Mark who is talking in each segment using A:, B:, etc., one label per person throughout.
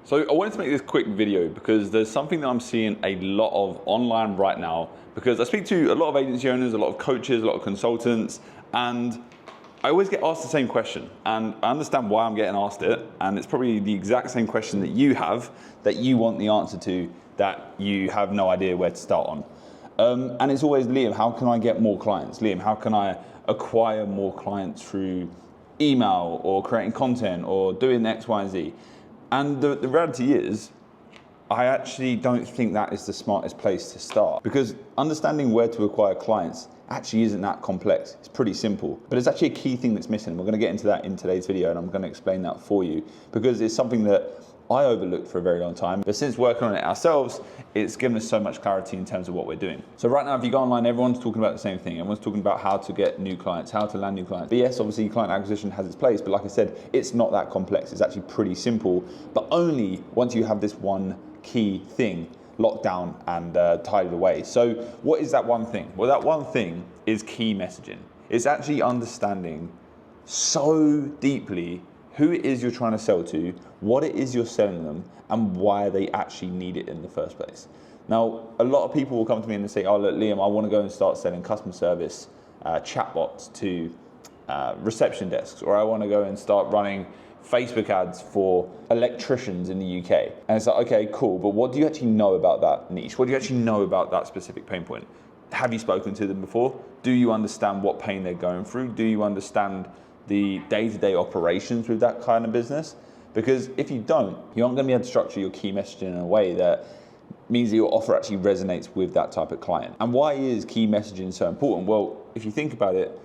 A: So I wanted to make this quick video because there's something that I'm seeing a lot of online right now, because I speak to a lot of agency owners, a lot of coaches, a lot of consultants, and I always get asked the same question, and I understand why I'm getting asked it, and it's probably the exact same question that you have, that you want the answer to, that you have no idea where to start on. And it's always, Liam, how can I get more clients? Liam, how can I acquire more clients through email or creating content or doing X, Y, and Z? And the reality is, I actually don't think that is the smartest place to start, because understanding where to acquire clients actually isn't that complex. It's pretty simple, but it's actually a key thing that's missing. We're going to get into that in today's video, and I'm going to explain that for you, because it's something that I overlooked for a very long time, but since working on it ourselves, it's given us so much clarity in terms of what we're doing. So right now, if you go online, everyone's talking about the same thing. Everyone's talking about how to get new clients, how to land new clients. But yes, obviously client acquisition has its place, but like I said, it's not that complex. It's actually pretty simple, but only once you have this one key thing locked down and tidied away. So what is that one thing? Well, that one thing is key messaging. It's actually understanding so deeply who it is you're trying to sell to, what it is you're selling them, and why they actually need it in the first place. Now, a lot of people will come to me and say, oh, look, Liam, I want to go and start selling customer service chatbots to reception desks, or I want to go and start running Facebook ads for electricians in the UK. And it's like, okay, cool, but what do you actually know about that niche? What do you actually know about that specific pain point? Have you spoken to them before? Do you understand what pain they're going through? Do you understand the day-to-day operations with that kind of business? Because if you don't, you aren't going to be able to structure your key messaging in a way that means that your offer actually resonates with that type of client. And why is key messaging so important? Well, if you think about it,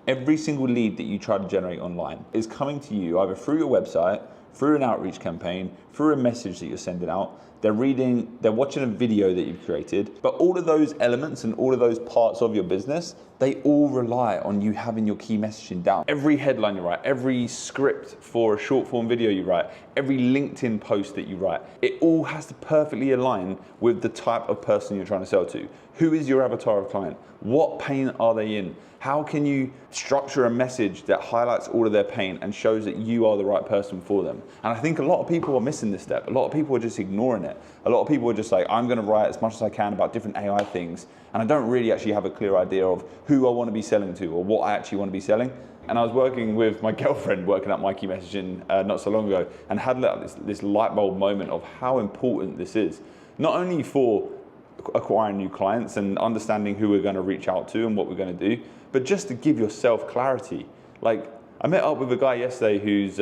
A: every single lead that you try to generate online is coming to you either through your website, through an outreach campaign, through a message that you're sending out. They're reading, they're watching a video that you've created, but all of those elements and all of those parts of your business, they all rely on you having your key messaging down. Every headline you write, every script for a short form video you write, every LinkedIn post that you write, it all has to perfectly align with the type of person you're trying to sell to. Who is your avatar of client? What pain are they in? How can you structure a message that highlights all of their pain and shows that you are the right person for them? And I think a lot of people are missing this step. A lot of people are just ignoring it. A lot of people are just like, I'm gonna write as much as I can about different AI things, and I don't really actually have a clear idea of who I wanna be selling to or what I actually wanna be selling. And I was working with my girlfriend, working at my key messaging not so long ago, and had this light bulb moment of how important this is. Not only for acquiring new clients and understanding who we're going to reach out to and what we're going to do, but just to give yourself clarity. Like, I met up with a guy yesterday who's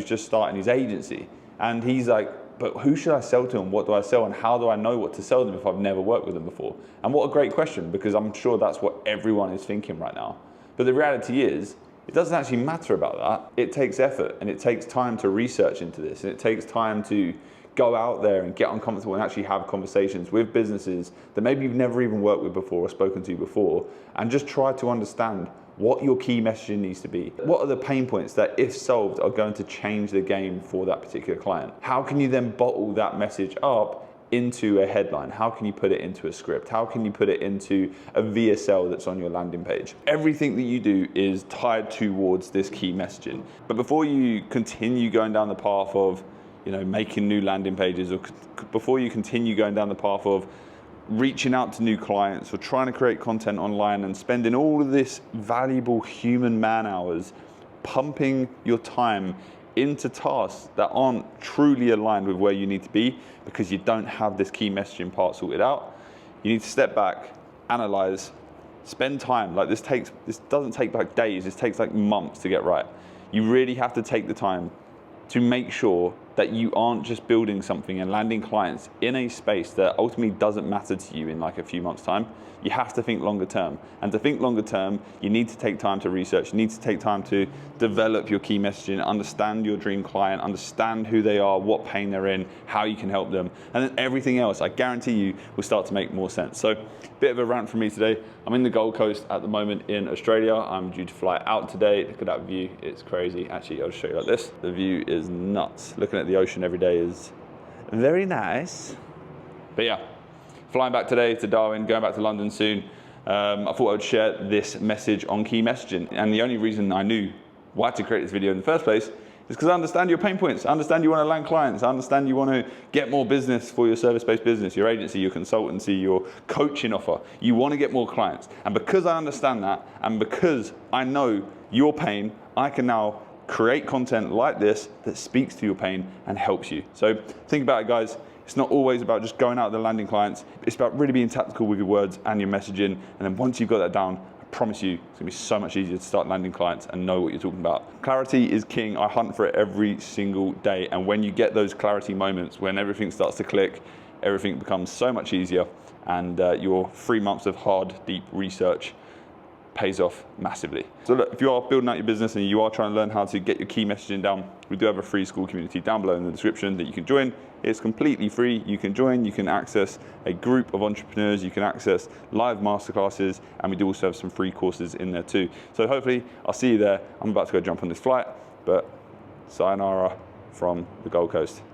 A: just starting his agency, and he's like, but who should I sell to and what do I sell and how do I know what to sell them if I've never worked with them before? And what a great question, because I'm sure that's what everyone is thinking right now. But the reality is, it doesn't actually matter about that. It takes effort, and it takes time to research into this, and it takes time to go out there and get uncomfortable and actually have conversations with businesses that maybe you've never even worked with before or spoken to before, and just try to understand what your key messaging needs to be. What are the pain points that, if solved, are going to change the game for that particular client? How can you then bottle that message up into a headline? How can you put it into a script? How can you put it into a VSL that's on your landing page? Everything that you do is tied towards this key messaging. But before you continue going down the path of making new landing pages, or before you continue going down the path of reaching out to new clients or trying to create content online and spending all of this valuable human man hours pumping your time into tasks that aren't truly aligned with where you need to be because you don't have this key messaging part sorted out, you need to step back, analyze, spend time. Like this doesn't take like days, this takes like months to get right. You really have to take the time to make sure that you aren't just building something and landing clients in a space that ultimately doesn't matter to you in like a few months' time. You have to think longer term. And to think longer term, you need to take time to research. You need to take time to develop your key messaging, understand your dream client, understand who they are, what pain they're in, how you can help them. And then everything else, I guarantee you, will start to make more sense. So, bit of a rant from me today. I'm in the Gold Coast at the moment in Australia. I'm due to fly out today. Look at that view, it's crazy. Actually, I'll just show you like this. The view is nuts. Looking at the ocean every day is very nice. But yeah, flying back today to Darwin, going back to London soon. I thought I would share this message on key messaging. And the only reason I knew why to create this video in the first place It's because I understand your pain points. I understand you want to land clients. I understand you want to get more business for your service-based business, your agency, your consultancy, your coaching offer. You want to get more clients. And because I understand that, and because I know your pain, I can now create content like this that speaks to your pain and helps you. So think about it, guys. It's not always about just going out there landing clients. It's about really being tactical with your words and your messaging. And then once you've got that down, I promise you, it's gonna be so much easier to start landing clients and know what you're talking about. Clarity is king. I hunt for it every single day. And when you get those clarity moments, when everything starts to click, everything becomes so much easier. And your 3 months of hard, deep research pays off massively. So look, if you are building out your business and you are trying to learn how to get your key messaging down, we do have a free school community down below in the description that you can join. It's completely free. You can join, you can access a group of entrepreneurs, you can access live masterclasses, and we do also have some free courses in there too. So hopefully I'll see you there. I'm about to go jump on this flight, but sayonara from the Gold Coast.